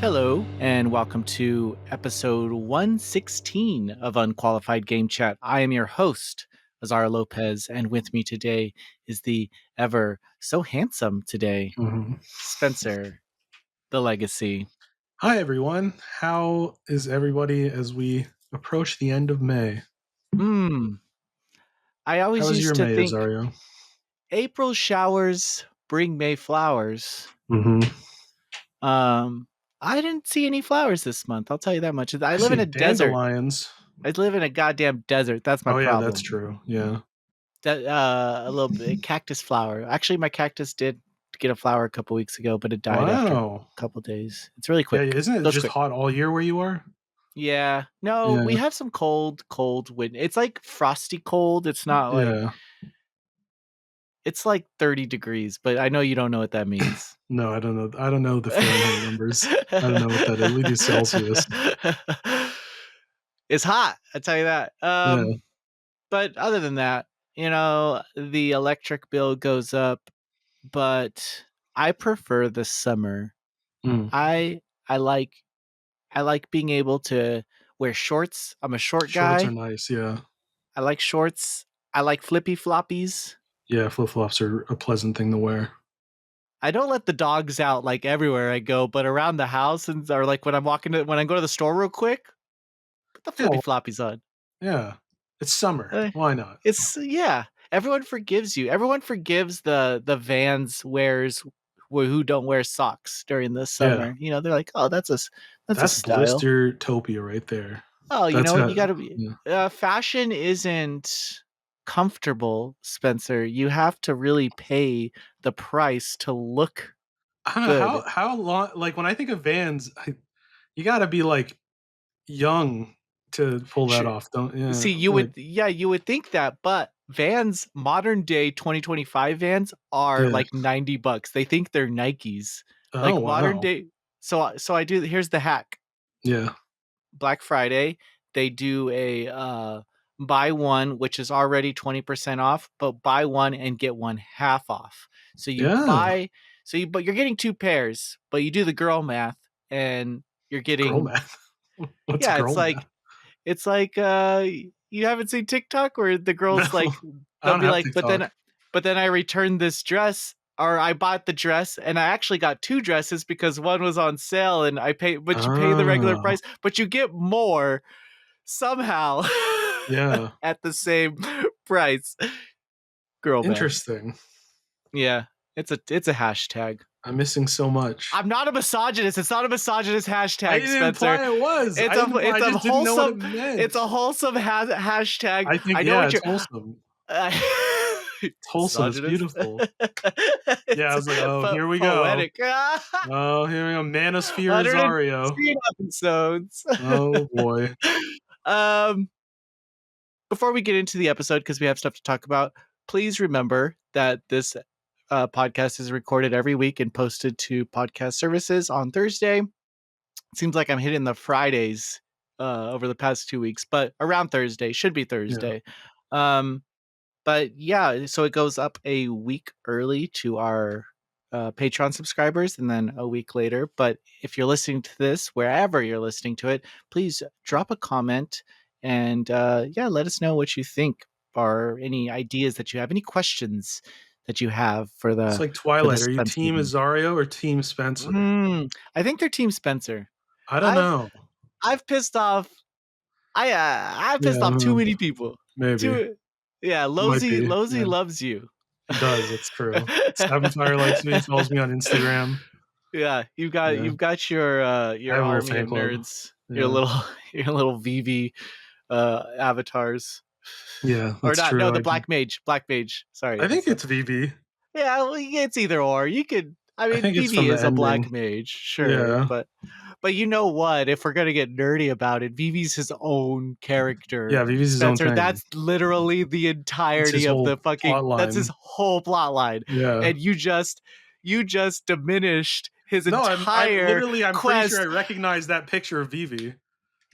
Hello, and welcome to episode 116 of Unqualified Game Chat. I am your host, Azara Lopez, and with me today is the ever so handsome today, Spencer, the Legacy. Hi, everyone. How is everybody as we approach the end of May? I How always was your used to May, think Azario? April showers bring May flowers. Mm-hmm. I didn't see any flowers this month, I'll tell you that much. I I live in see a desert. dandelions. I live in a goddamn desert. That's my Oh, yeah, problem. that's true. Yeah. That a little bit cactus flower. Actually, my cactus did get a flower a couple weeks ago, but it died after a Wow. couple days. It's really Yeah, quick. isn't it Goes just quick. hot all year where you are? Yeah. No, we Yeah. have some cold wind. It's like frosty cold. It's not like Yeah. it's like 30 degrees, but I know you don't know what that means. No, I don't know. I don't know the Fahrenheit numbers. I don't know what that is. We do Celsius. It's hot, I tell you that. Yeah. But other than that, the electric bill goes up, but I prefer the summer. Mm. I like being able to wear shorts. I'm a short Shorts are guy. nice. Yeah. I like shorts. I like flippy floppies. Yeah, flip-flops are a pleasant thing to wear. I don't let the dogs out like everywhere I go, but around the house or like when I go to the store real quick, put the Yeah. flippy floppies on. Yeah. It's summer. Why not? Everyone forgives you. Everyone forgives the Vans wears who don't wear socks during the Yeah. summer. They're like, "Oh, that's a That's style." blistertopia right there. Oh, you That's know what? how You got to be. yeah. Fashion isn't comfortable, Spencer. You have to really pay the price to look I don't know good. how long like, when I think of Vans, you gotta be, like, young to pull that Sure. off, don't yeah, See, like you would think that, but Vans, modern day 2025 Vans are yeah. like $90. They think they're Nikes. Oh, Like modern wow. day. So I do. Here's the hack. Yeah. Black Friday, they do a buy one, which is already 20% off, but buy one and get one half off. So you Yeah. buy, but you're getting two pairs, but you do the girl math and you're Girl getting, math. What's yeah, girl math? it's like, you haven't seen TikTok where the No. girls like, I they'll don't be have like, TikTok. but then I returned this dress or I bought the dress and I actually got two dresses because one was on sale and but you pay the regular Oh. price, but you get more somehow Yeah. at the same price. Girl math. Interesting. Yeah. It's a hashtag. I'm missing so much. I'm not a misogynist. It's not a misogynist I hashtag, didn't Spencer. imply it was. I didn't imply I just didn't know what it meant. It's a wholesome hashtag. I think, I know yeah, what it's you're wholesome. uh, It's wholesome, it's misogynist. beautiful. Yeah, I It's was like, "Oh, here we go. poetic. Oh, here we go. Manosphere Azario. 116 episodes. Oh, boy." um Before we get into the episode, because we have stuff to talk about, please remember that this podcast is recorded every week and posted to podcast services on Thursday. It seems like I'm hitting the Fridays over the past 2 weeks, but around Thursday, should be Yeah. Thursday. Um, but yeah, so it goes up a week early to our Patreon subscribers and then a week later. But if you're listening to this, wherever you're listening to it, please drop a comment and let us know what you think or any ideas that you have, any questions that you have for It's the like Twilight. Are you Spencer team game. Azario or team Spencer? I think they're Team Spencer. I don't I've know. I've pissed off I've Yeah, pissed off too many people. maybe. Too Yeah, Might be, Losey yeah. loves you. He does, that's true. Sapphire likes me, follows me on Instagram. Yeah, Yeah. you've got I your have a weird army fan of club. nerds, your Yeah. little your little VV avatars. Yeah, Or that's not, no, true, the I do. Black Mage. Sorry, I think that's it's VB. yeah, well, it's either or. You could, I I mean, think it's from VV the is a ending. Black Mage, sure, Yeah. but you know what? If we're gonna get nerdy about it, Vivi's his own character. Yeah, VB's his own Spencer, thing. that's literally the It's his entirety of whole the fucking. plot That's his line. whole plot line, Yeah. and you just diminished his No, I'm entire literally I'm pretty sure I quest. recognize that picture of Vivi.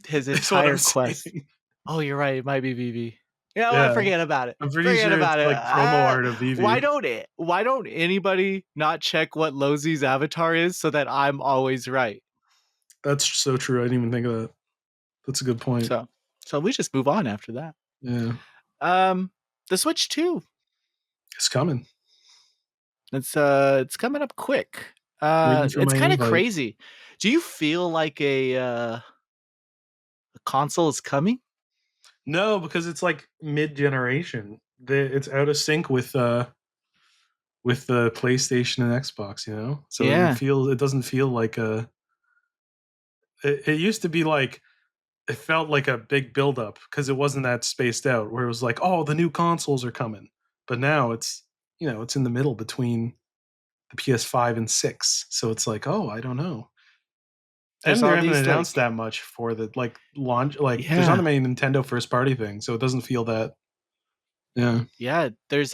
His Is what I'm entire quest. saying. Oh, you're right. It might be Vivi. You know what? Yeah. Forget about it. I'm pretty Forget sure it's about it. like promo art of Vivi. Why don't anybody not check what Losey's avatar is so that I'm always right? That's so true. I didn't even think of that. That's a good point. So so we just move on after that. Yeah, Um, the Switch 2. it's coming. It's coming up quick. Waiting for It's my kind of invite. crazy. Do you feel like a console is coming? No, because it's like mid generation. It's out of sync with the PlayStation and Xbox. You know, so Yeah. it doesn't feel like a. It used to be like it felt like a big buildup because it wasn't that spaced out. Where it was like, oh, the new consoles are coming, but now it's it's in the middle between the PS5 and 6. So it's like, oh, I don't know. There's And they all haven't these announced like that much for the like launch. Like, there's not yeah. that many Nintendo first party things, so it doesn't feel that. Yeah, Yeah, there's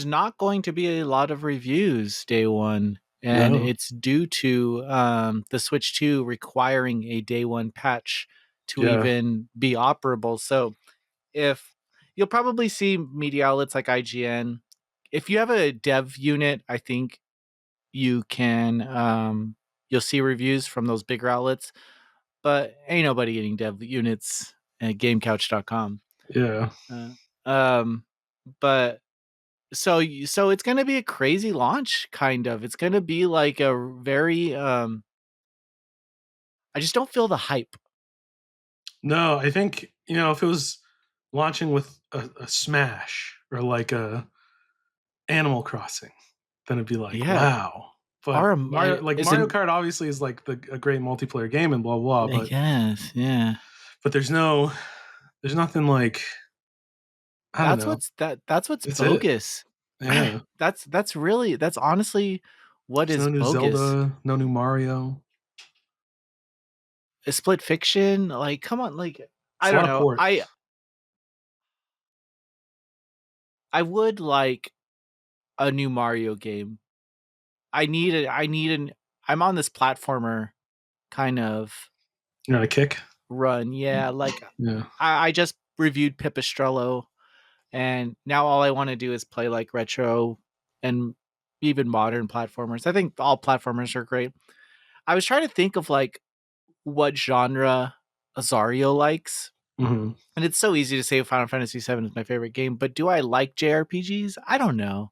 not going to be a lot of reviews day one, and no, it's due to the Switch 2 requiring a day one patch to yeah, even be operable. So if you'll probably see media outlets like IGN. If you have a dev unit, I think you can you'll see reviews from those bigger outlets, but ain't nobody getting dev units at gamecouch.com. yeah. Uh, um but so it's gonna be a crazy launch, kind of. It's gonna be like a very I just don't feel the hype. No, I think if it was launching with a Smash or like a Animal Crossing, then it'd be like, Yeah. wow. But Or Mario isn't Kart obviously is like a great multiplayer game and blah blah. I guess, yeah. But there's nothing like, I don't know. That's what's It's it. bogus. Yeah. That's honestly what There's no is new bogus. Zelda, no new Mario. A split fiction, like come on, like It's I a don't lot of know. ports. I would like a new Mario game. I need an I'm on this platformer kind of You know, a kick. run. Yeah, like Yeah. I just reviewed Pipistrello, and now all I want to do is play like retro and even modern platformers. I think all platformers are great. I was trying to think of like what genre Azario likes. Hmm. And it's so easy to say Final Fantasy VII is my favorite game, but do I like JRPGs? I don't know.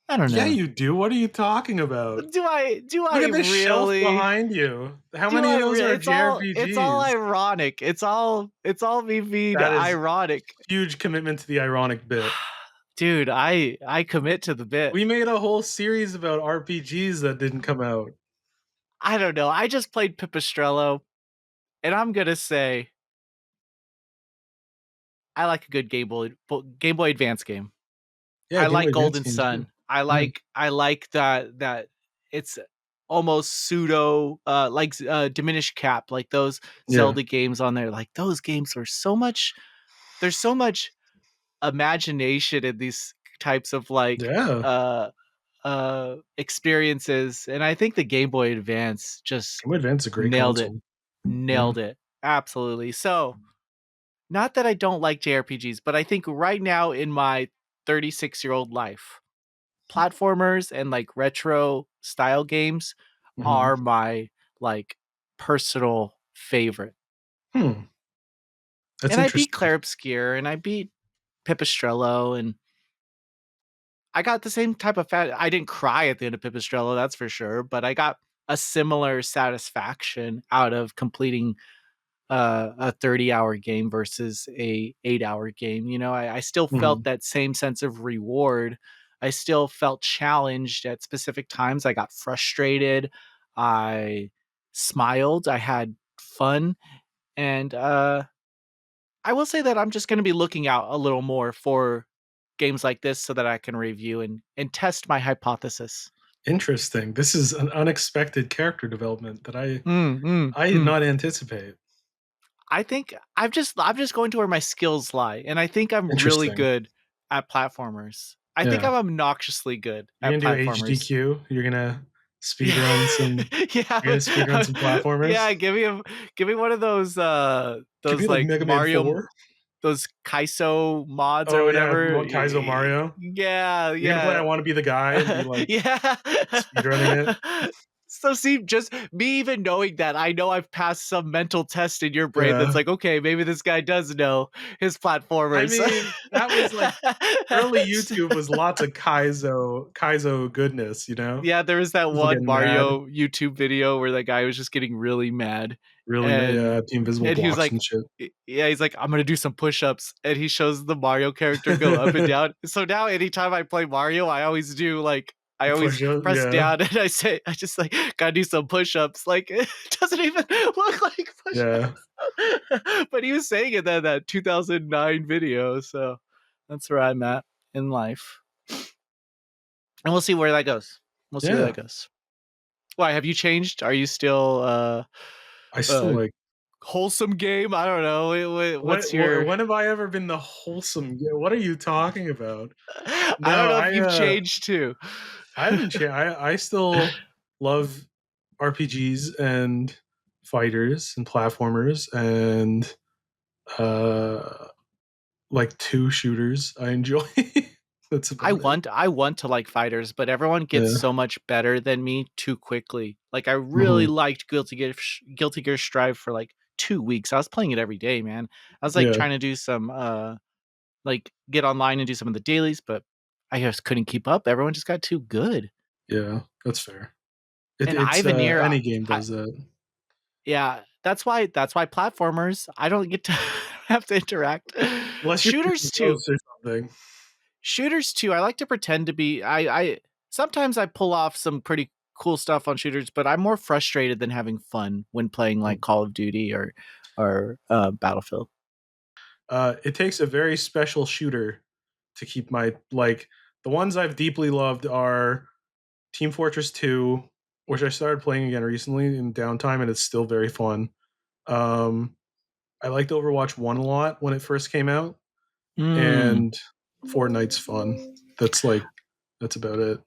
I don't Yeah, know. you do. What are you talking about? Do Look I at this shelf really? behind you. How many of those are It's all JRPGs? ironic. It's all me being That is ironic. huge commitment to the ironic bit. Dude, I commit to the bit. We made a whole series about RPGs that didn't come out. I don't know. I just played Pipistrello, and I'm gonna say I like a good Game Boy Advance game. Yeah, I Game Boy like Advance Golden games are good. Sun. Yeah. I like that it's almost pseudo like diminished cap, like those Yeah. Zelda games on there. Like those games are so much. There's so much imagination in these types of like Yeah. experiences, and I think the Game Boy Advance just Game Boy Advance is a great nailed it. console. Yeah. Nailed it. Absolutely. So, not that I don't like JRPGs, but I think right now in my 36-year-old life, platformers and like retro style games Hmm. are my like personal favorite. Hmm. That's And I beat interesting. Claire Obscure and I beat Pipistrello, and I got the same type of I didn't cry at the end of Pipistrello, that's for sure, but I got a similar satisfaction out of completing a 30-hour game versus a 8-hour game. You know, I still felt Hmm. that same sense of reward. I still felt challenged at specific times. I got frustrated. I smiled. I had fun. And I will say that I'm just going to be looking out a little more for games like this so that I can review and test my hypothesis. Interesting. This is an unexpected character development that Mm, mm, I did mm. not anticipate. I think I'm just going to where my skills lie, and I think I'm really Interesting. good at platformers. I think Yeah. I'm obnoxiously good You're at gonna do platformers. HDQ. You're gonna speed Yeah, run some. You're gonna speed run yeah, some platformers. yeah. Give me one of Could be those like like Mega Man Mario, 4. those Kaiso mods or Oh yeah, whatever. Kaizo Mario. Yeah, You're gonna play I yeah, Want to Be the Guy and be like yeah. speedrunning it. So see, just me even knowing that, I know I've passed some mental test in your brain that's Yeah. like, okay, maybe this guy does know his I platformers. mean, that was like early YouTube was lots of Kaizo goodness, you know? Yeah, there was that People one getting mad, Mario YouTube video where that guy was just getting really mad, really mad, and yeah, the invisible he was blocks like, and shit. yeah, he's like, I'm gonna do some push-ups, and he shows the Mario character go up and down. So now anytime I play Mario, I always do like I always Push up, press yeah, down and I just like gotta do some push-ups. Like it doesn't even look like yeah, push-ups. But he was saying it in that 2009 video, so that's where I'm at in life. And we'll see where that goes. We'll see where yeah. that goes. Why have you changed? Are you still I still uh like wholesome game? I don't know. What's your when have I ever been the wholesome what are you talking about? I don't No, know if you've changed too. I haven't changed. I still love RPGs and fighters and platformers and uh like two shooters I enjoy. That's about it. I want to like fighters, but everyone gets Yeah. so much better than me too quickly. Like I really Mhm. liked Guilty Gear Strive for like 2 weeks. I was playing it every day, man. I was like Yeah. trying to do some like get online and do some of the dailies, but I just couldn't keep up. Everyone just got too good. Yeah. That's fair. And It's Ivanir, any game does that. yeah, that's why platformers, I don't get to have to interact. Unless you're Shooters shooting too. ghosts or something. Shooters too. I like to pretend to be I sometimes I pull off some pretty cool stuff on shooters, but I'm more frustrated than having fun when playing like Call of Duty or Battlefield. It takes a very special shooter to keep my like the ones I've deeply loved are Team Fortress 2, which I started playing again recently in downtime and it's still very fun. Um I liked Overwatch 1 a lot when it first came out Mm. and Fortnite's fun. That's about it.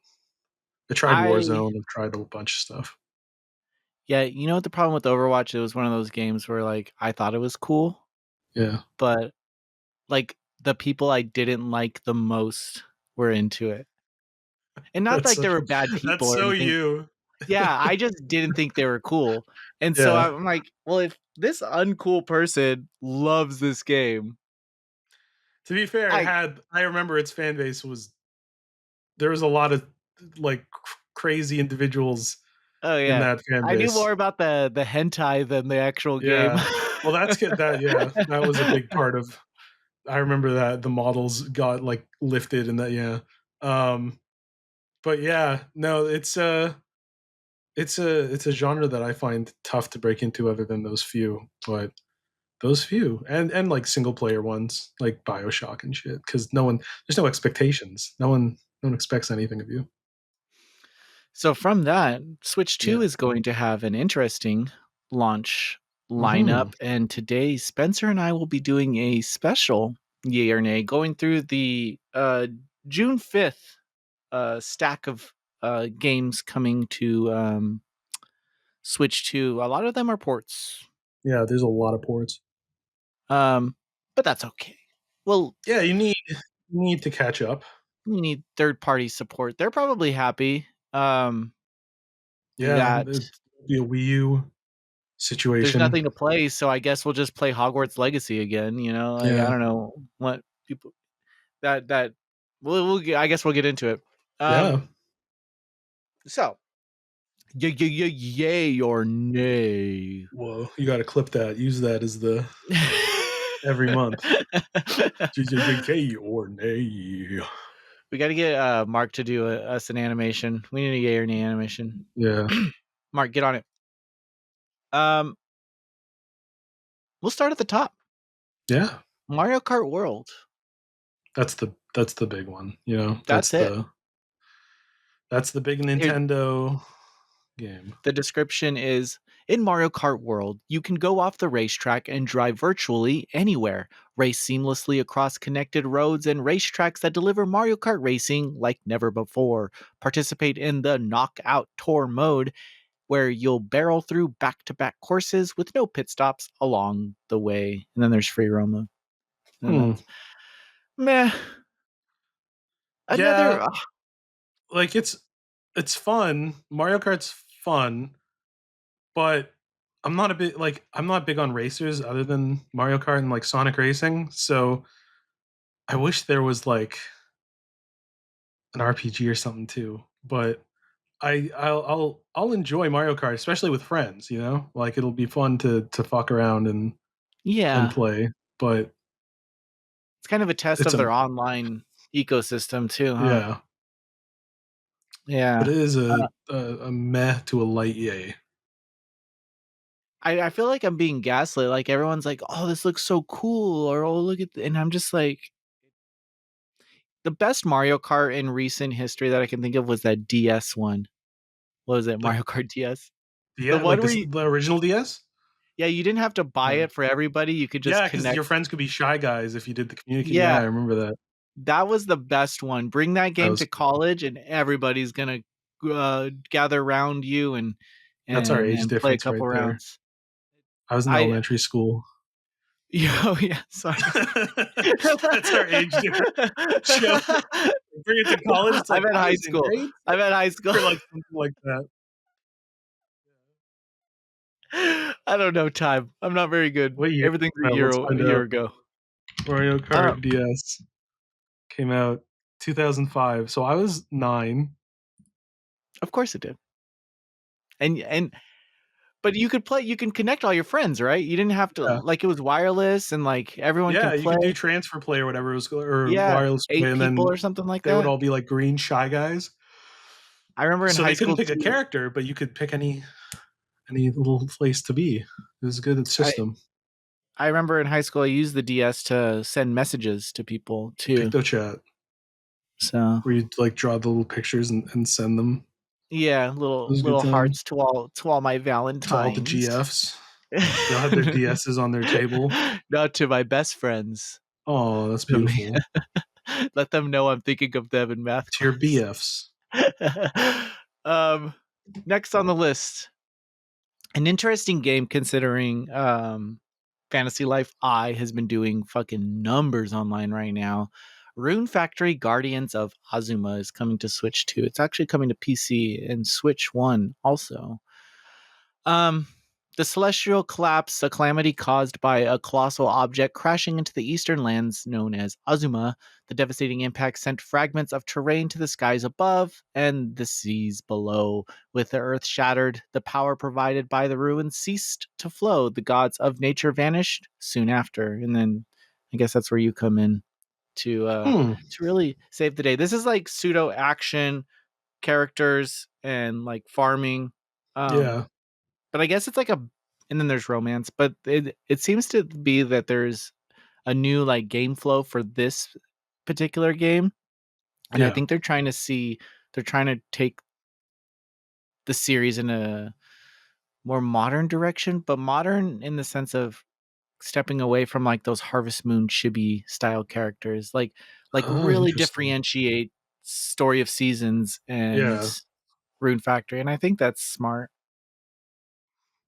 I tried I Warzone, I've tried a bunch of stuff. Yeah, you know what the problem with Overwatch, it was one of those games where like I thought it was cool, Yeah. but like the people I didn't like the most were into it. And not That's like so, they were bad that's people or so anything. you. Yeah, I just didn't think they were cool. And so Yeah. I'm like, well, if this uncool person loves this game, To be fair, I I remember its fan base was there was a lot of like crazy individuals oh in yeah. that fan I knew base. more about the hentai than the actual game. Yeah. Well, that's good. That yeah, that was a big part of. I remember that the models got like lifted and that yeah. Um, but yeah, no, it's a genre that I find tough to break into other than those few. But those few and like single player ones like BioShock and shit because no one there's no expectations. No one expects anything of you. So from that, Switch 2 Yeah. is going to have an interesting launch Hmm. lineup. And today, Spencer and I will be doing a special yay or nay, going through the June 5th stack of games coming to Switch 2. A lot of them are ports. Yeah, there's a lot of ports. Um, but that's okay. Well, Yeah, you need to catch up. we need third party support. They're probably happy Yeah, that it'd be a Wii U there's situation. nothing to play, so I guess we'll just play Hogwarts Legacy again, you know? Like, I Yeah, don't know what people that I guess we'll get into it. Um, yeah. so, yay or nay? Whoa, you got to clip that. Use that as the every month. Yay or nay? We gotta get, Mark to do us an animation. We need a yay or nay animation. Yeah, Mark, get on it. Um, we'll start at the top. yeah. Mario Kart World. That's the big one. You know, That's it. that's the big Here, Nintendo game. the description is in Mario Kart World, you can go off the racetrack and drive virtually anywhere, race seamlessly across connected roads and racetracks that deliver Mario Kart racing like never before. Participate in the Knockout Tour mode, where you'll barrel through back to back courses with no pit stops along the way. And then there's free roam mode. And Hmm. that's meh. Another Yeah, like it's fun. Mario Kart's fun, but I'm not big on racers other than Mario Kart and like Sonic Racing. So I wish there was like an RPG or something too. But I'll enjoy Mario Kart, especially with friends. You know, like it'll be fun to fuck around and Yeah, play. But it's kind of a test it's of a their online ecosystem too, huh? yeah, but Yeah. it is Uh, a meh to a light yay. I feel like I'm being gaslit. Like everyone's like, "Oh, this looks so cool," or "Oh, look at," and I'm just like, the best Mario Kart in recent history that I can think of was that DS one. What was it? Like Mario Kart DS. The yeah, one like where this you, the original DS. yeah, you didn't have to buy Yeah, it for everybody. You could just yeah, because connect. your friends could be shy guys if you did the communicate. Yeah, Yeah, I remember that. that was the best one. Bring that That game was to cool. college, and everybody's gonna gather around you and That's our age play a difference right couple there. rounds. I was in I elementary school. Oh yeah, sorry. That's our age difference. Show bring it to college. It's like I'm at I high was in school. grade I'm at high 6 school. or like something like that. I don't know time. I'm not very good. What year Everything's came out? Let's a find year out. ago. Mario Uh, Kart DS came out 2005. So I was 9. of course it did. And but you could play. You can connect all your friends, right? You didn't have to, Yeah. like, it was wireless and like everyone Yeah, can you play. could do transfer play or whatever it was or Yeah, wireless play, 8 and people then or something like they would that. all be like green shy guys. I remember in So high they couldn't school pick a too. character, but you could pick any little place to be. It was a good I system. I remember in high school I used the DS to send messages to people too. PictoChat, So where you'd like draw the little pictures and send them. yeah, It was good little times. hearts to all my To all the Valentines. GFs. They all had their DSs on their table. Not to my best friends. Oh, that's To me. beautiful. Let them know I'm thinking of them in math To your class. BFs. um, next on the list, an interesting game considering Fantasy Life I has been doing fucking numbers online right now. Rune Factory Guardians of Azuma is coming to Switch 2. It's actually coming to PC and Switch 1 also. Um, the celestial collapse, a calamity caused by a colossal object crashing into the eastern lands known as Azuma. The devastating impact sent fragments of terrain to the skies above and the seas below. With the earth shattered, the power provided by the ruins ceased to flow. The gods of nature vanished soon after. And then I guess that's where you come in Hmm. to really save the day. This is like pseudo action characters and like farming. Um Yeah. but I guess it's like a, and then there's romance, but it seems to be that there's a new like game flow for this particular game, and I Yeah. think they're trying to take the series in a more modern direction, but modern in the sense of stepping away from like those Harvest Moon chibi style characters, like Oh, really interesting. differentiate Story of Seasons and Yeah. Rune Factory, and I think that's smart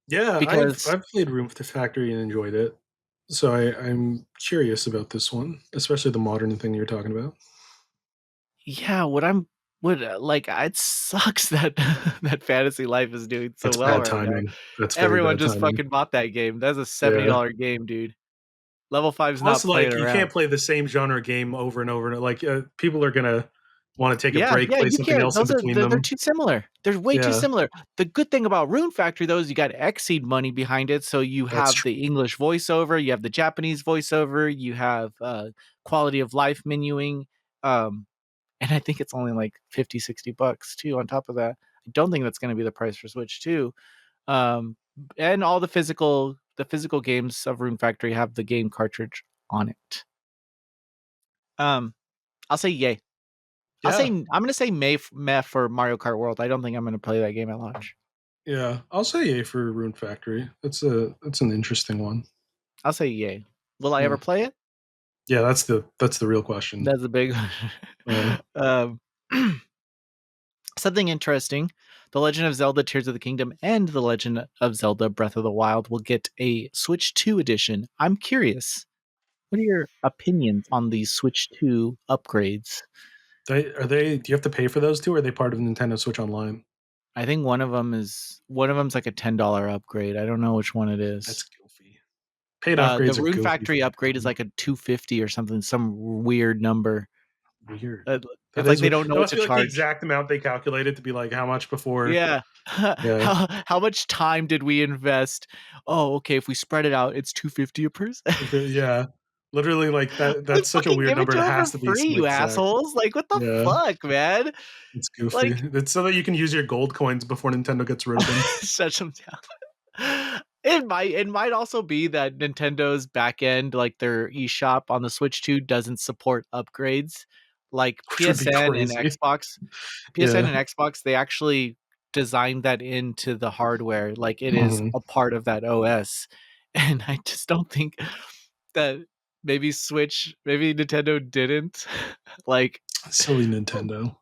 Yeah, because I've played Room Factory and enjoyed it. So I'm curious about this one, especially the modern thing you're talking about. yeah, like, it sucks that that Fantasy Life is doing so That's well bad right now. timing. That's very Everyone bad just timing. fucking bought that game. That's a Yeah. $70 game, dude. Level 5's Plus, not playing like, you can't around. play the same genre game over and over. Like, people are gonna want to take a Yeah, break, yeah, play you something can't. else in Those are between they're them. too similar. They're way too Yeah, similar. The good thing about Rune Factory though is you got Xseed money behind it, so you that's have true. the English voiceover, you have the Japanese voiceover, you have quality of life menuing. Um, and I think it's only like 50, $60 too on top of that. I don't think that's going to be the price for Switch too. Um, and all the physical games of Rune Factory have the game cartridge on it. Um, I'll say yay. Yeah, I'm gonna say meh for Mario Kart World. I don't think I'm gonna play that game at launch. yeah. I'll say yay for Rune Factory. That's an interesting one. I'll say yay. Will I Hmm. ever play it? Yeah, that's the real question. That's a big Uh, um, something interesting. The Legend of Zelda Tears of the Kingdom and The Legend of Zelda Breath of the Wild will get a Switch 2 edition. I'm curious. What are your opinions on these Switch 2 upgrades? do you have to pay for those two? Or are they part of Nintendo Switch Online? I think one of them's like a $10 upgrade. I don't know which one it That's is. goofy. Paid The upgrades are Rune goofy Factory for upgrade is them. like a 250 or something, some weird number. Weird. Uh, That It's like is they weird. don't know That what must to be like the charge. exact amount they calculated to be like how much before. Yeah. Yeah. How much time did we invest? Oh, okay, if we spread it out, it's 250 a person. Yeah. Literally like that They that's such a fucking weird gave it number. to It him for has to be free, some you exact. assholes. Like, what the Yeah. fuck, man? It's goofy. Like, It's so that you can use your gold coins before Nintendo gets rid of them. shut them down. It might also be that Nintendo's back end, like their eShop on the Switch 2, doesn't support upgrades. Like Which would be crazy. PSN Yeah. and Xbox, they actually designed that into the hardware. Like it is Mhm. a part of that OS. And I just don't think that maybe Nintendo didn't. Like, Silly "Oh, Nintendo.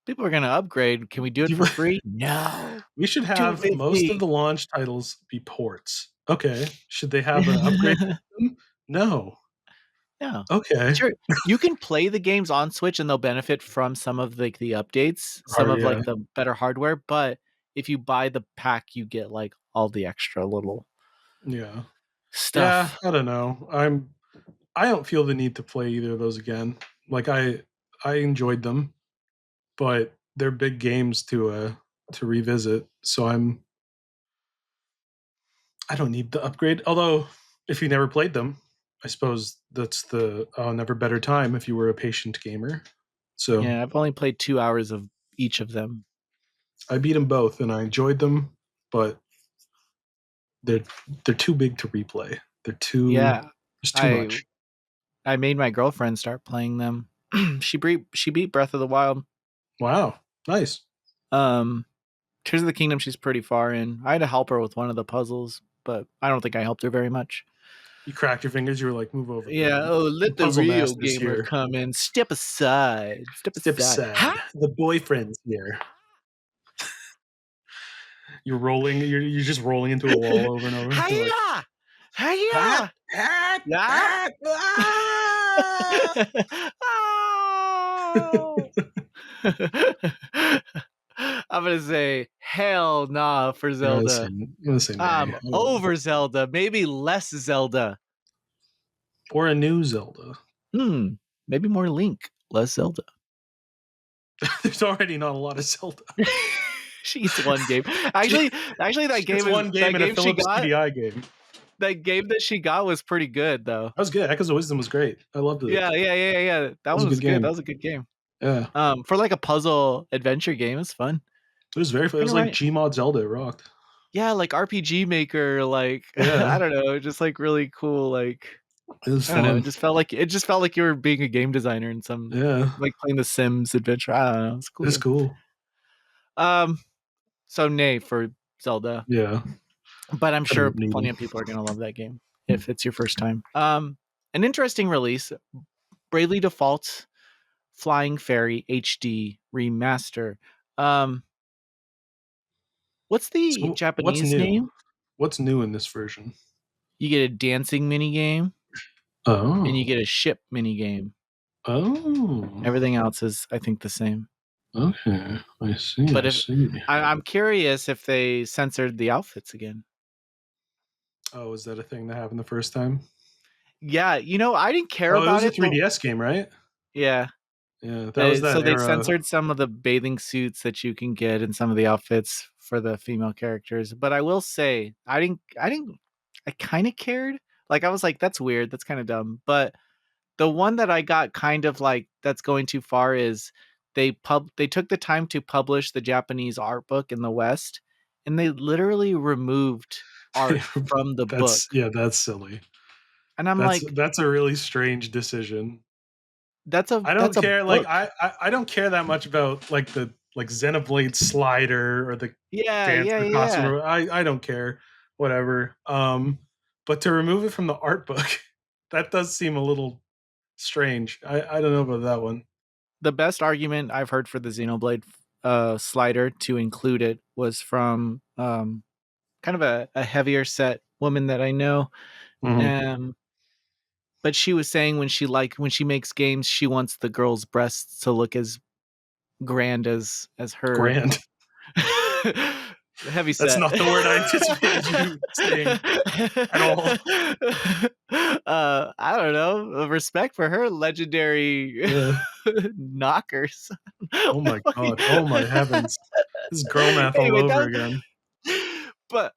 people are gonna upgrade. Can we do it You for free? No. We should have most of 250. the launch titles be ports. Okay. Should they have an upgrade system? No. Yeah. Okay. Sure, you can play the games on Switch and they'll benefit from some of, like, the updates, some Or of, yeah. like, the better hardware, but if you buy the pack, you get, like, all the extra little Yeah. Yeah, stuff. I don't know. I don't feel the need to play either of those again. Like I enjoyed them, but they're big games to revisit. So I don't need the upgrade. Although if you never played them, I suppose that's the never better time if you were a patient gamer. So Yeah, I've only played 2 hours of each of them. I beat them both and I enjoyed them, but they're they're too big to replay. They're too Yeah, there's too I much. I made my girlfriend start playing them. She beat Breath of the Wild. Wow. Nice. Um, Tears of the Kingdom, she's pretty far in. I had to help her with one of the puzzles, but I don't think I helped her very much. You cracked your fingers, you were like, move over, Yeah, lady. oh, The let the puzzle real master's gamer here. come in. Step aside. Step Step aside. Ha! aside. The boyfriend's here. You're just rolling into a wall over and over. You're like, Hiya! hat, Hiya! hat, Yeah? hat, ah! Oh! I'm gonna say hell nah for I'm Zelda. gonna say nay. Over Zelda, maybe less Zelda. Or a new Zelda. Hmm, maybe more Link, less Zelda. There's already not a lot of Zelda. She gets one game. She, Actually, she gets one that game in a game she Philips got CDI game. that game that she got was pretty good though. That was good. Echoes of Wisdom was great. I loved it. Yeah. That That was one a good was good. That game. was a good game. Yeah. For like a puzzle adventure game, it's fun. It was very fun. It Kind was of like right. Gmod Zelda. It rocked. Yeah, like RPG Maker, like I Yeah. don't know, just like really cool. Like It was I don't know, fun. it just felt like you were being a game designer in some Yeah. like playing the Sims adventure. I don't know, it's a cool It's game. cool. Um, so nay for Zelda, Yeah. but I'm I sure don't need plenty them. of people are gonna love that game if it's your first time. An interesting release, Bravely Default Flying Fairy HD remaster. Um, what's the So what's Japanese new? name? What's new in this version? You get a dancing mini game and you Oh. get a ship mini game. Oh. Everything else is, I think, the same. Okay. I see. But I if see. I'm curious if they censored the outfits again. Oh, is that a thing that happened the first time? Yeah, I didn't care Oh, it about was a it, but 3DS game, right? yeah. Yeah, that was So that they era. censored some of the bathing suits that you can get and some of the outfits for the female characters. But I will say, I kind of cared. Like I was like, that's weird. That's kind of dumb. But the one that I got kind of like that's going too far is they took the time to publish the Japanese art book in the West, and they literally removed art from the book. That's silly. And I'm like, That's a really strange decision. I don't that's a care. Like book. I don't care that much about like the like Xenoblade slider or the dancer costume. Yeah. I don't care. Whatever. But to remove it from the art book, that does seem a little strange. I don't know about that one. The best argument I've heard for the Xenoblade slider to include it was from kind of a heavier set woman that I know. Mhm. Um, but she was saying when she makes games, she wants the girl's breasts to look as grand as her Grand. Heavy That's set. not the word I anticipated you saying at all. I don't know. Respect for her legendary Yeah. knockers. Oh my god. Oh my heavens. This is girl math all Anyway, over that again. but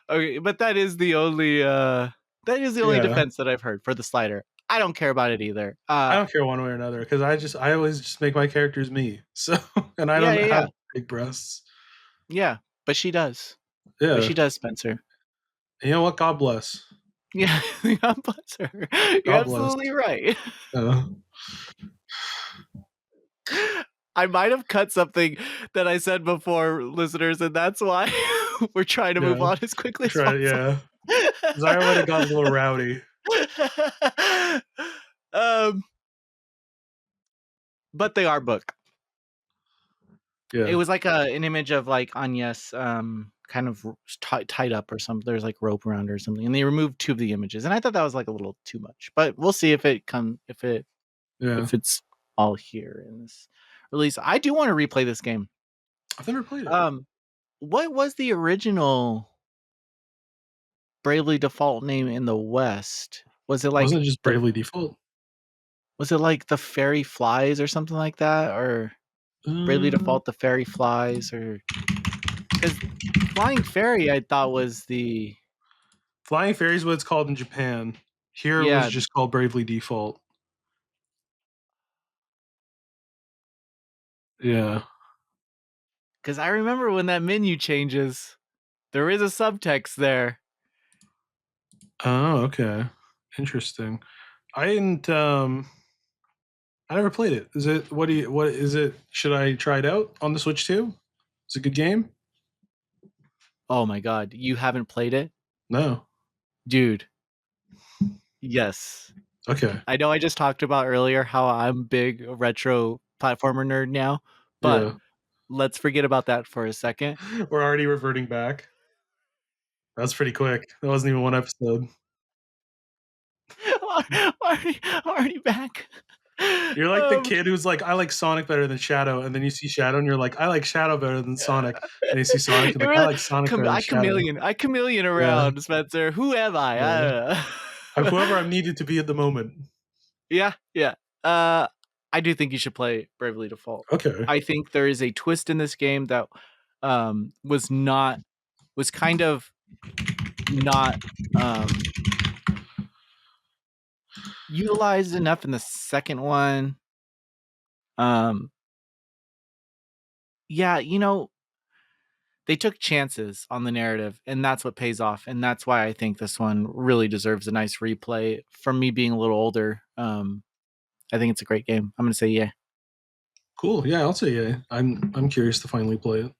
okay, but that is the only Yeah. defense that I've heard for the slider. I don't care about it either. I don't care one way or another because I always just make my characters me. So and I Yeah, don't yeah, have yeah. big breasts. Yeah, but she does. But Yeah. she does, Spencer. And you know what? God bless. Yeah, God bless her. You're God bless. absolutely right. Uh, I might have cut something that I said before, listeners, and that's why we're trying to move yeah. on as quickly as Try possible. yeah. Because I already got a little rowdy. um, but they are book. It Yeah. was like an image of like Anya's kind of tied up or something. There's like rope around her or something, and they removed two of the images, and I thought that was like a little too much. But we'll see Yeah. if it's all here in this release. I do want to replay this game. I've never played it. Um, what was the original Bravely Default name in the West? Was it like Wasn't it just the Bravely Default? was it like the Fairy Flies or something like that, or Bravely Uh, Default the Fairy Flies, or because Flying Fairy I thought was the Flying Fairy is what it's called in Japan. Here it was yeah, just called Bravely Default. Yeah. because I remember when that menu changes, there is a subtext there. Oh, okay. Interesting. I didn't I never played it. Is it what is it? Should I try it out on the Switch too? It's a good game? Oh my god, you haven't played it, No. dude? Yes, Okay. I know. I just talked about earlier how I'm big retro platformer nerd now, but Yeah. let's forget about that for a second. We're already reverting back. That's pretty quick. That wasn't even one episode. already back. You're like the Um, kid who's like, I like Sonic better than Shadow, and then you see Shadow and you're like, I like Shadow better than Sonic. And you see Sonic, you're it like, I really, like Sonic better than I Shadow. chameleon Yeah. around, Spencer. Who am I? I Yeah. don't I'm whoever know. I'm needed to be at the moment. Yeah, yeah. Uh, I do think you should play Bravely Default. Okay. I think there is a twist in this game that was kind of not utilized enough in the second one. Um, yeah, they took chances on the narrative, and that's what pays off. And that's why I think this one really deserves a nice replay. From me being a little older, I think it's a great game. I'm gonna say yeah. Cool. Yeah, I'll say yeah. I'm curious to finally play it.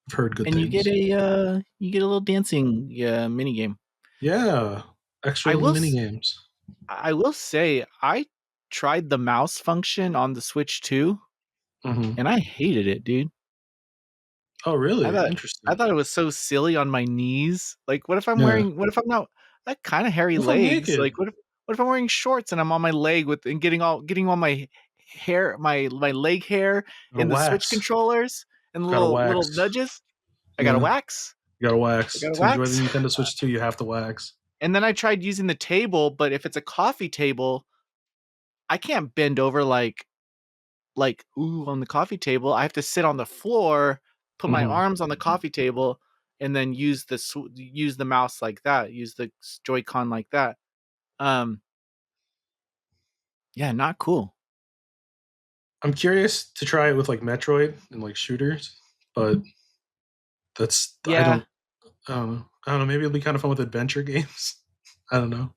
I've heard good And things. you get a little dancing mini game. Yeah. Extra I little will mini s- games. I will say I tried the mouse function on the Switch too, Hmm. and I hated it, dude. Oh, I really? thought I Interesting. thought it was so silly on my knees. Like, Yeah. what if I'm not like kind of hairy What if I'm legs? Like, naked? what if I'm wearing shorts and I'm on my leg with and getting all my hair, my leg hair Gotta in the Switch wax. controllers and the Gotta little wax. nudges? I got to Yeah. wax. You gotta I wax. got to To enjoy the wax. Nintendo Switch 2, you have to wax. And then I tried using the table, but if it's a coffee table, I can't bend over like ooh on the coffee table. I have to sit on the floor, put my Hmm. arms on the coffee table, and then use the mouse like that. Use the Joy-Con like that. Um, yeah, not cool. I'm curious to try it with like Metroid and like shooters, but that's Yeah, I don't know. I don't know. Maybe it'll be kind of fun with adventure games. I don't know.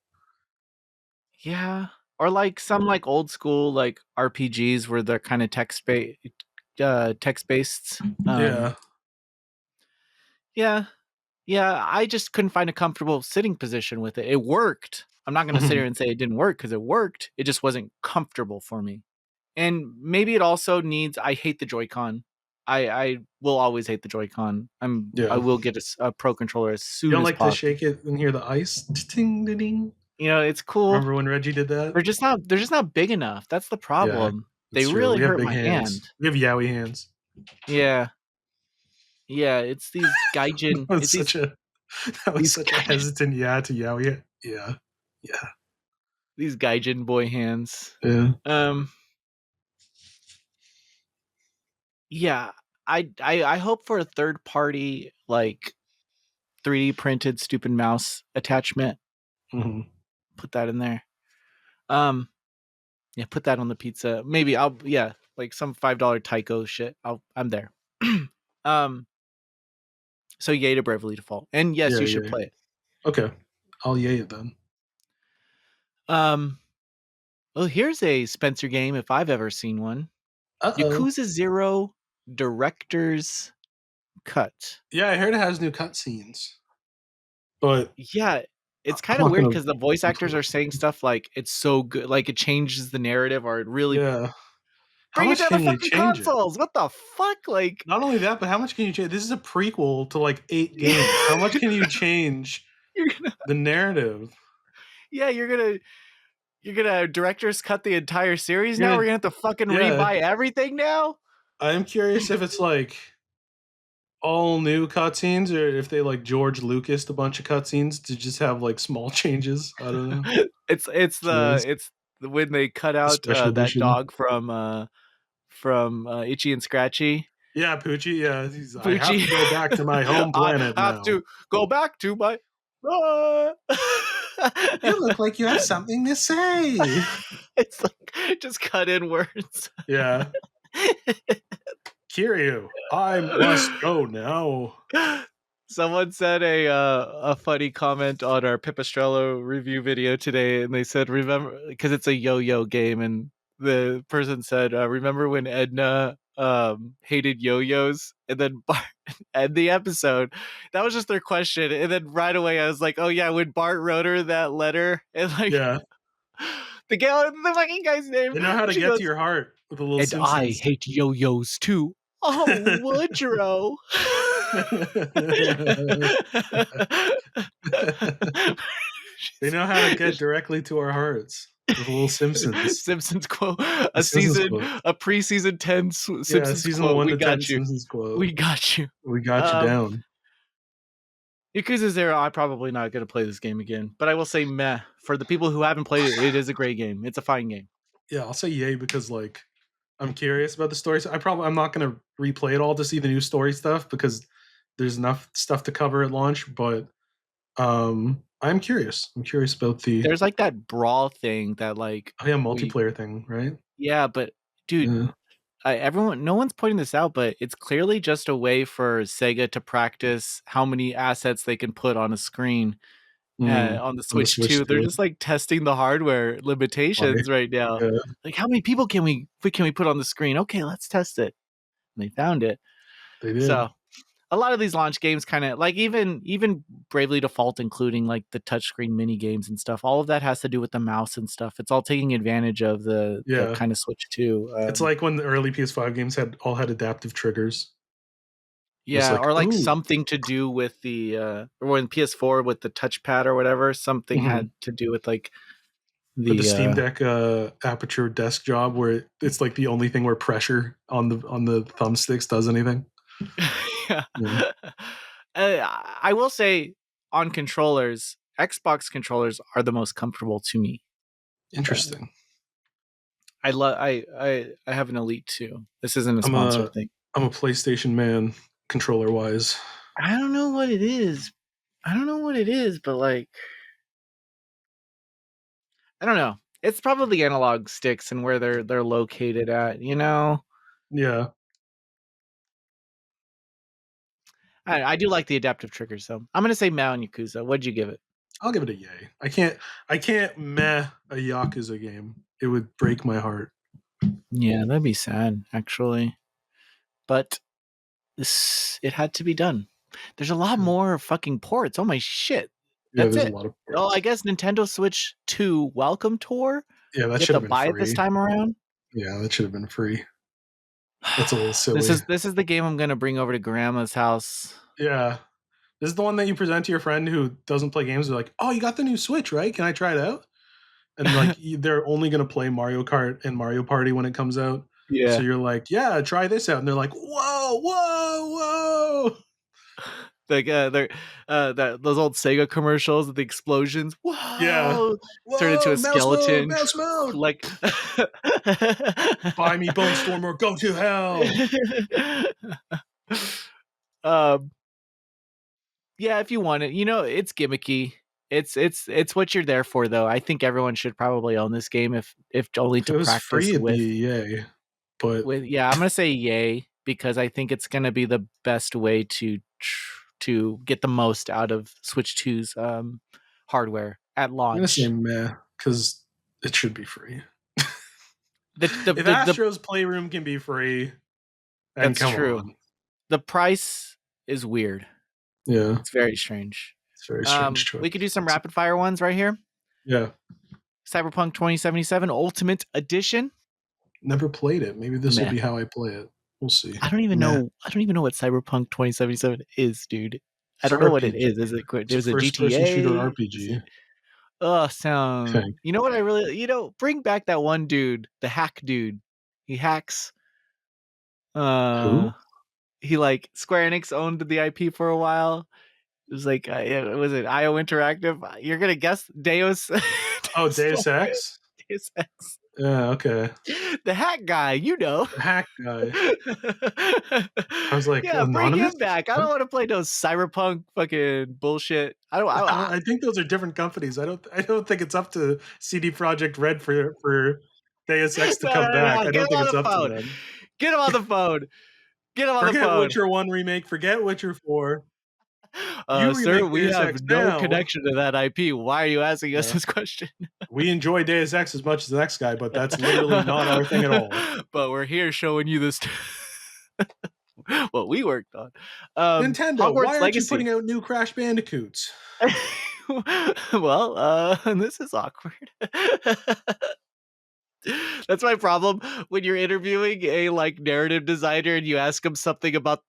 yeah, or like some like old school like RPGs where they're kind of text based. Yeah. Yeah, yeah. I just couldn't find a comfortable sitting position with it. It worked. I'm not gonna sit here Mhm. and say it didn't work because it worked. It just wasn't comfortable for me. And maybe it also needs I hate the Joy-Con. I will always hate the Joy-Con. I Yeah. will get a Pro controller as You soon don't as like to possible. shake it and hear the ice? Ting, ding, ding. It's cool. Remember when Reggie did that? They're just not big enough. That's the Yeah, problem. They it's true. really We have hurt big my hands. hand. We have yaoi hands. Yeah. Yeah, it's these gaijin. That was It's such a that was these such a hesitant yeah to yeah, yeah, yeah, yeah, these gaijin boy hands. yeah. Um, yeah, I hope for a third party like 3D printed stupid mouse attachment. Mhm. Put that in there. Um, yeah, put that on the pizza. Maybe I'll like some $5 Tycho shit. I'm there. um, so yay to Bravely Default, and yes, Yeah, you should yeah. play it. Okay, I'll yay it then. Um, well, here's a Spencer game if I've ever seen one. Uh-oh. Yakuza Zero Director's Cut. Yeah, I heard it has new cutscenes, but Yeah, it's I'm kind of not weird gonna because the voice play actors are it. saying stuff like it's so good, like it changes the narrative, or it really Yeah. How bring it much down to can you fucking change it? consoles. What the fuck? Like, Not only that, but how much can you change? This is a prequel to, like, 8 games. How much can you change you're gonna, the narrative? yeah, you're gonna director's cut the entire series You're now. We're gonna gonna have to fucking yeah. rebuy everything now. I'm curious if it's, like, all new cutscenes or if they, like, George Lucased a bunch of cutscenes to just have, like, small changes. I don't know. Curious. It's when they cut A out special that edition. dog from Itchy and Scratchy. Yeah, Poochie, yeah, he's I have Poochie. to go back to my home I planet have now. to go back to my. You look like you have something to say. It's like just cut in words. Yeah. Kiryu, I must go now. Someone said a funny comment on our Pipistrello review video today, and they said, "Remember, because it's a yo-yo game," and the person said, "Remember when Edna hated yo-yos?" And then Bart end the episode. That was just their question, and then right away I was like, "Oh yeah, when Bart wrote her that letter, and like Yeah. the fucking guy's name, They know how to she get to goes, your heart with the little and I Simpsons. hate yo-yos too." Oh, Woodrow. They know how to get directly to our hearts with a little Simpsons. Simpsons quote, The Simpsons quote. a preseason 10 Yeah, Simpsons season quote. 1 We to 10 got you. Simpsons quote. We got you. We got you Um, down. Yakuza Zero, I'm probably not going to play this game again, but I will say meh. For the people who haven't played it, it is a great game. It's a fine game. Yeah, I'll say yay because, like, I'm curious about the story. So I'm not gonna replay it all to see the new story stuff because there's enough stuff to cover at launch, but I'm curious. I'm curious about the There's like that brawl thing that like oh yeah, we, multiplayer thing, right? yeah, but dude, Yeah. no one's pointing this out, but it's clearly just a way for Sega to practice how many assets they can put on a screen on the On the Switch Switch 2. They're too. just like testing the hardware Why? limitations right now. Yeah, Like, how many people can we put on the screen? Okay, let's test it. And they found it. they did. So a lot of these launch games kind of like even Bravely Default, including like the touchscreen mini games and stuff. All of that has to do with the mouse and stuff. It's all taking advantage of the Yeah. kind of Switch 2. It's like when the early PS5 games had adaptive triggers. It was Yeah, like, or like ooh, something to do with the or when PS4 with the touchpad or whatever, something mhm. had to do with like Or the the Steam Deck aperture desk job where it's like the only thing where pressure on the thumbsticks does anything. yeah. Yeah. I will say on controllers, Xbox controllers are the most comfortable to me. Uh, Interesting. I have an Elite too. This isn't a I'm sponsored a thing. I'm a PlayStation man controller wise. I don't know what it is. I don't know what it is, but like I don't know. It's probably the analog sticks and where they're located at, you know? Yeah, I do like the adaptive triggers though. I'm gonna say Mao and Yakuza. What'd you give it? I'll give it a yay. I can't meh a Yakuza game. It would break my heart. Yeah, that'd be sad, actually. But it had to be done. There's a lot more fucking ports. Oh my shit. Yeah, That's there's a it. lot of Oh, I ports. guess Nintendo Switch 2 Welcome Tour. Yeah, that You have should to have been buy it this free. time around. Yeah, that should have been free. That's a little This silly. is the game I'm gonna bring over to grandma's house. Yeah. This is the one that you present to your friend who doesn't play games. They're like, "Oh, you got the new Switch, right? Can I try it out?" And like they're only gonna play Mario Kart and Mario Party when it comes out. Yeah. So you're like, yeah, try this out, and they're like, whoa, whoa, whoa. Like they're those old Sega commercials with the explosions. Yeah. Whoa! Turn into Whoa, a mouse mode, skeleton. mouse mode. Like Buy me Bone Stormer, go to hell. um yeah, if you want it. It's gimmicky. It's what you're there for though. I think everyone should probably own this game if only If to it was practice free, it'd with be yay. But yeah, I'm going to say yay because I think it's going to be the best way to get the most out of Switch 2's hardware at I'm gonna say launch. meh, because it should be free. If The Astro's Playroom can be free, then That's come true. on. The price is weird. Yeah, It's very strange. it's a very strange choice. We could do some rapid fire ones right here. Yeah, Cyberpunk 2077 Ultimate Edition. never played it. Maybe this will Meh. be how I play it. We'll see. I don't even Meh. know. I don't even know what Cyberpunk 2077 is, dude. I It's don't know what it RPG. is. Is it? It's a There's a first-person shooter GTA. Is RPG. it? Oh, I sound. think. You know what I really? Bring back that one dude, the hack dude. He hacks. Uh, Who? he like Square Enix owned the IP for a while. It was like, was it IO Interactive? You're gonna guess Deus. Oh, Deus, Deus Ex. Deus Ex. Yeah, okay. The hack guy, The hack guy. I was like, Yeah, bring Anonymous? him back. I What? don't want to play those cyberpunk fucking bullshit. I don't. I think those are different companies. I don't think it's up to CD Projekt Red for Deus Ex to No, come no, no, back. no. I Get don't him think on it's the up to phone. them. Get him on the phone. Get him on the Forget phone. Witcher 1 remake, forget Witcher 4. You Sir, remake we Deus have Ex no now. connection to that IP. Why are you asking us Yeah. this question? We enjoy Deus Ex as much as the next guy, but that's literally not our thing at all. But we're here showing you this what we worked on. Nintendo, why Hogwarts aren't you Legacy. putting out new Crash Bandicoots? Well, this is awkward. That's my problem when you're interviewing a like narrative designer and you ask them something about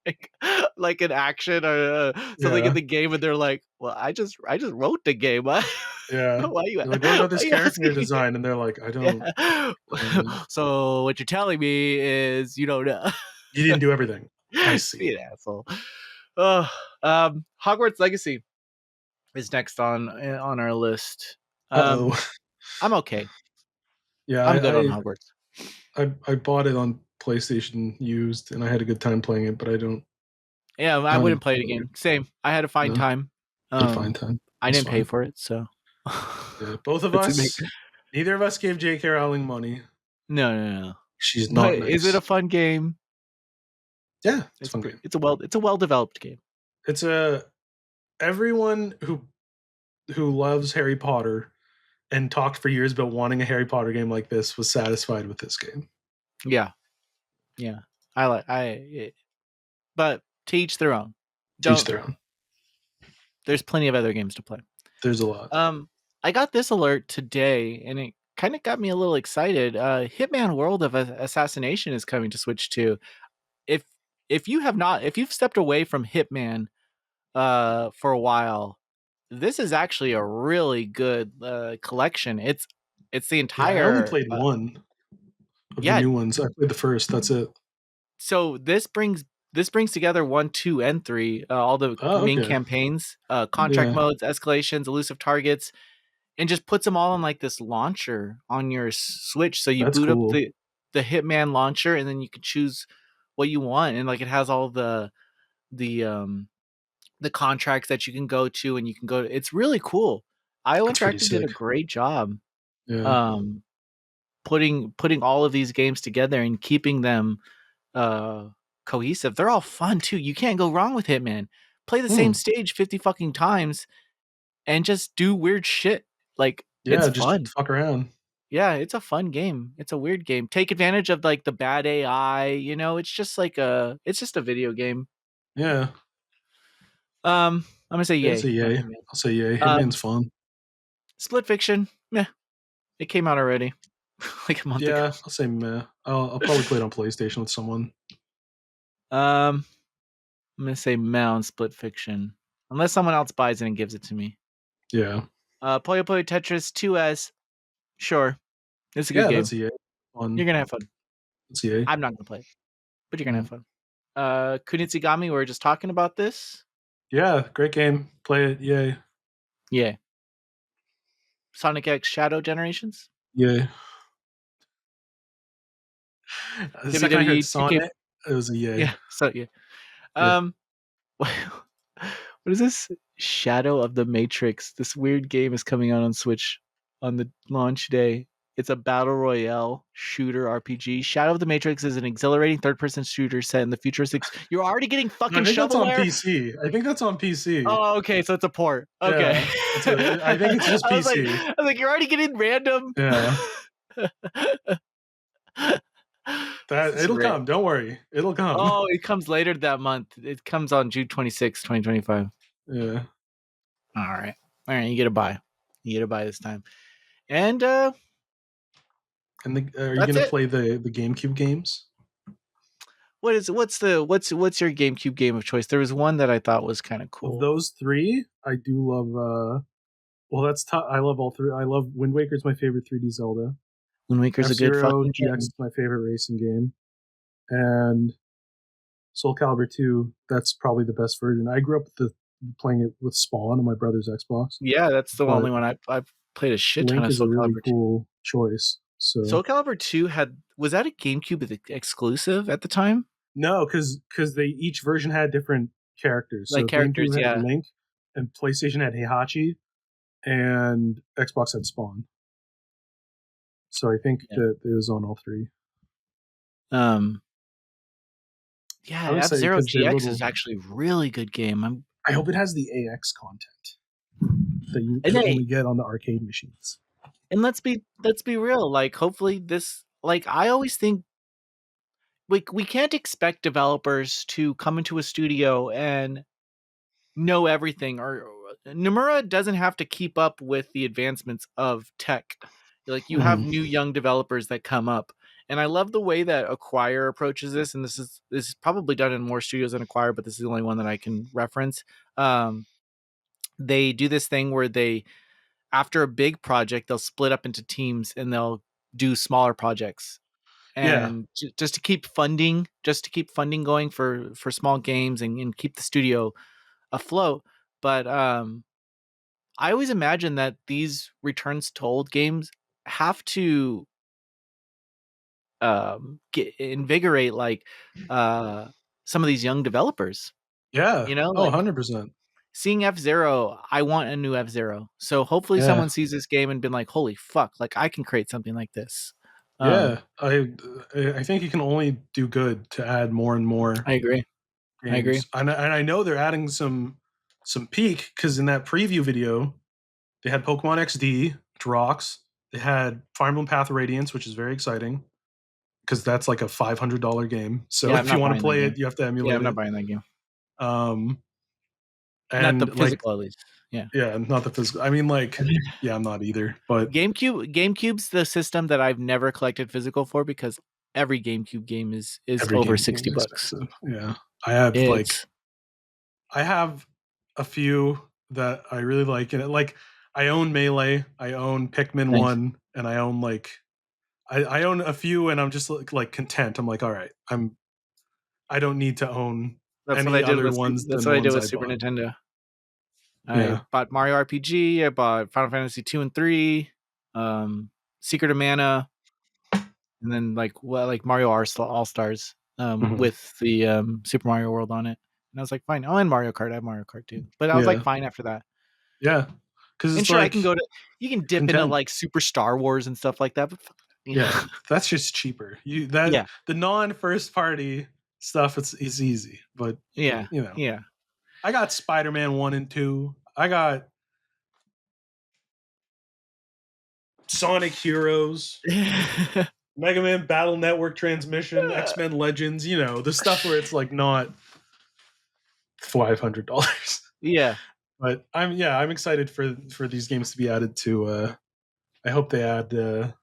like like an action or something in Yeah, the game, and they're like, "Well, I just wrote the game. Why, yeah. why you You're like, what about why this you character asking me?" design? And they're like, I don't. Yeah. So what you're telling me is you don't know. You didn't do everything. I Be see. an asshole. Oh, Hogwarts Legacy is next on our list. Uh Um, oh. I'm okay. Yeah, I'm good on Hogwarts. I bought it on PlayStation used, and I had a good time playing it, but Yeah, I I don't wouldn't even play it play again. it. Same. I had to find No, time. had a fine time. I That's didn't pay fine. for it, so Yeah, both of it's a make. us. Neither of us gave J.K. Rowling money. No, no, no. She's But not is it nice. a fun game? Yeah, it's a fun game. It's a well developed game. It's a everyone who loves Harry Potter and talked for years about wanting a Harry Potter game like this was satisfied with this game. Yeah, yeah. But to each their own. Teach Don't. their own. There's plenty of other games to play. There's a lot. I got this alert today, and it kind of got me a little excited. Hitman World of Assassination is coming to Switch 2. If if you have not, if you've stepped away from Hitman for a while, this is actually a really good collection. It's the Yeah, I only entire played one of the yeah. new ones. I played the first. That's it. So this brings together 1, 2, and 3, all the Oh, main okay. campaigns, contract Yeah, modes, escalations, elusive targets, and just puts them all in like this launcher on your Switch. So you that's boot up cool. the Hitman launcher, and then you can choose what you want, and like it has all the the contracts that you can go to, and you can go. It's really cool. IO That's pretty Interactive did a sick. great job Yeah. um, putting all of these games together and keeping them uh, cohesive. They're all fun too. You can't go wrong with Hitman. Play the same Hmm. stage 50 fucking times and just do weird shit. Like it's Yeah, just fun. fuck around. Yeah, it's a fun game. It's a weird game. Take advantage of like the bad AI, it's just like it's just a video game. Yeah. I'm gonna say Yeah, it's a yay on yay. Hitman. I'll say yay. Hitman's Um, fun. Split Fiction, meh. It came out already, like a month ago. Yeah, I'll say meh. I'll probably play it on PlayStation with someone. I'm gonna say meh on Split Fiction, unless someone else buys it and gives it to me. Yeah. Puyo Puyo Tetris 2S, sure, it's a good Yeah, that's game. a yay. on You're gonna have fun. CA. I'm not gonna play it, but you're gonna have Mm. fun. Kunitsigami, we were just talking about this. Yeah, great game. Play it. Yay. Yeah. Sonic X Shadow Generations. Yay. The second I heard WWE 2K. Sonic, it was a yay. Yeah. So yeah. Yeah. Um. What is this? Shadow of the Matrix. This weird game is coming out on Switch on the launch day. It's a battle royale shooter RPG. Shadow of the Matrix is an exhilarating third-person shooter set in the futuristic. You're already getting No, I fucking think that's on shovelware. PC. I think that's on PC. Oh, okay, so it's a port. Okay. Yeah. I think it's just PC. I was like, you're already getting random. Yeah. This That is it'll great. come. Don't worry. It'll come. Oh, it comes later that month. It comes on June 26th, 2025. Yeah. All right. All right, you get a buy. You get a buy this time. And And are you that's gonna it. play the GameCube games? What's your GameCube game of choice? There was one that I thought was kind of Of cool. those three, I do love. Well, that's tough. I love all three. I love Wind Waker is my favorite 3D Zelda. Wind Waker's F a good Zero fucking GX game. is my favorite racing game, and Soul Calibur 2. That's probably the best version. I grew up playing it with Spawn on my brother's Xbox, Yeah, that's the but only one I've played a shit ton Link of is a Soul really Calibur 2. cool choice. So Soul Calibur 2 was that a GameCube exclusive at the time? no, because they each version had different characters. Like So characters, GameCube had yeah. Link, and PlayStation had Heihachi, and Xbox had Spawn. So I think Yeah. that it was on all three. Um yeah, I'm excited F-Zero because they're GX is little. actually a really good game. I hope it has the AX content that you And could hey, only get on the arcade machines. and let's be real. Like hopefully this like I always think we can't expect developers to come into a studio and know everything or Nomura doesn't have to keep up with the advancements of tech. Like you have Mhm. new young developers that come up. And I love the way that Acquire approaches this, and this is probably done in more studios than Acquire, but this is the only one that I can reference. They do this thing where they after a big project, they'll split up into teams and they'll do smaller projects Yeah, and just to keep funding going for small games and keep the studio afloat. But I always imagine that these returns to old games have to invigorate like uh some of these young developers, yeah. you know, Oh, like 100%. seeing F-Zero, I want a new F-Zero. So hopefully Yeah, someone sees this game and been like, holy fuck, like I can create something like this. yeah. I think you can only do good to add more and more I agree. I agree. games, and I know they're adding some peak because in that preview video they had Pokemon XD, Drox, they had Fire Emblem Path of Radiance, which is very exciting because that's like a $500 game. So Yeah, I'm if you not want to buying that play game. it, you have to Yeah, I'm emulate not it. buying that game. Um, Not the and like, physical at least. Yeah. yeah, not the physical. I mean, like, yeah, I'm not either, but GameCube's the system that I've never collected physical for because every GameCube game is every over game is 60 bucks. expensive. Yeah, I have like It's I have a few that I really like, and like I own Melee, I own Pikmin nice. 1, and I own like I own a few, and I'm just like content. I'm like, all right, I don't need to own any other ones That's than the what I did ones with I Super bought. Nintendo. I Yeah. bought Mario RPG, I bought Final Fantasy 2 and 3, Secret of Mana, and then like Mario All Stars Mhm. with the Super Mario World on it. And I was like, fine. Oh, and Mario Kart. I have Mario Kart too. But I was like, Yeah. fine after that. Yeah. Because And it's sure, I can like go to you can dip into content. like Super Star Wars and stuff like that, but you know. Yeah, that's just cheaper. You that Yeah. the non first party stuff it's easy, but Yeah. you know, Yeah. I got Spider-Man 1 and 2. I got Sonic Heroes, Mega Man Battle Network Transmission, X-Men Legends, the stuff where it's like not $500. yeah. But I'm excited for these games to be added to I hope they add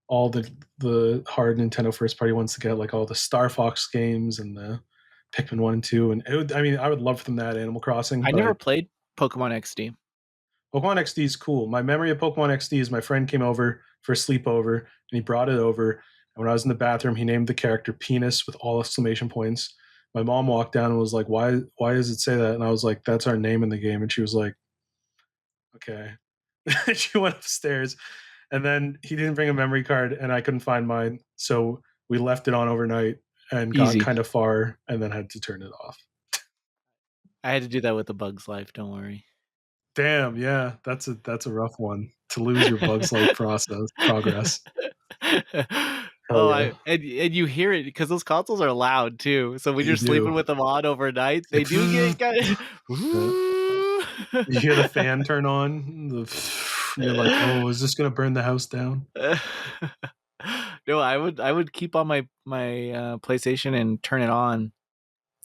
all the hard Nintendo first party ones to get like all the Star Fox games and the Pikmin 1 and 2, and I would love for them to add Animal Crossing, I never but played Pokemon XD. Pokemon XD is cool. My memory of Pokemon XD is my friend came over for a sleepover and he brought it over And when I was in the bathroom, he named the character Penis with all exclamation points. My mom walked down and was like, why does it say that? And I was like, that's our name in the game. And she was like, okay. She went upstairs, and then he didn't bring a memory card, and I couldn't find mine. So we left it on overnight and got Easy. kind of far and then had to turn it off. I had to do that with the Bug's Life. Don't worry. Damn, yeah, that's a rough one to lose your Bugs Life progress. Hell Oh, yeah, and you hear it because those consoles are loud too. So when you you're do. sleeping with them on overnight, It's they like, do get kind of. yeah. You hear the fan turn on. You're like, oh, is this gonna burn the house down? No, I would keep on my PlayStation and turn it on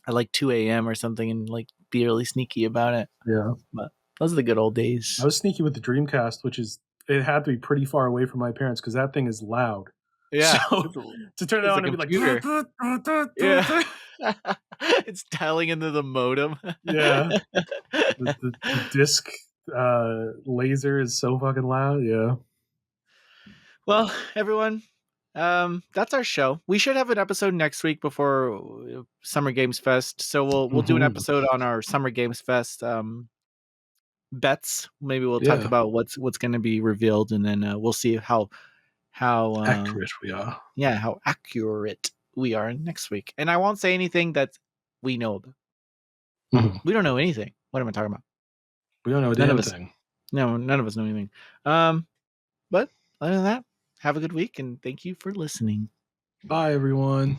at like 2 a.m. or something and like be really sneaky about it. Yeah, But those are the good old I days. was sneaky with the Dreamcast, which is it had to be pretty far away from my parents because that thing is loud. So Yeah, to turn it it's a on and be like, computer. Yeah, it's dialing into the modem. yeah, the disc laser is so fucking loud. Yeah. Well, everyone, that's our show. We should have an episode next week before Summer Games Fest. So we'll do an Hmm. episode on our Summer Games Fest bets. Maybe we'll talk Yeah. about what's going to be revealed, and then we'll see how Accurate we are. yeah, how accurate we are next week. And I won't say anything that we know about. Mhm. We don't know anything. What am I talking about? We don't know a None of damn us. thing. No, none of us know anything. Um, but other than that, have a good week and thank you for listening. Bye, everyone.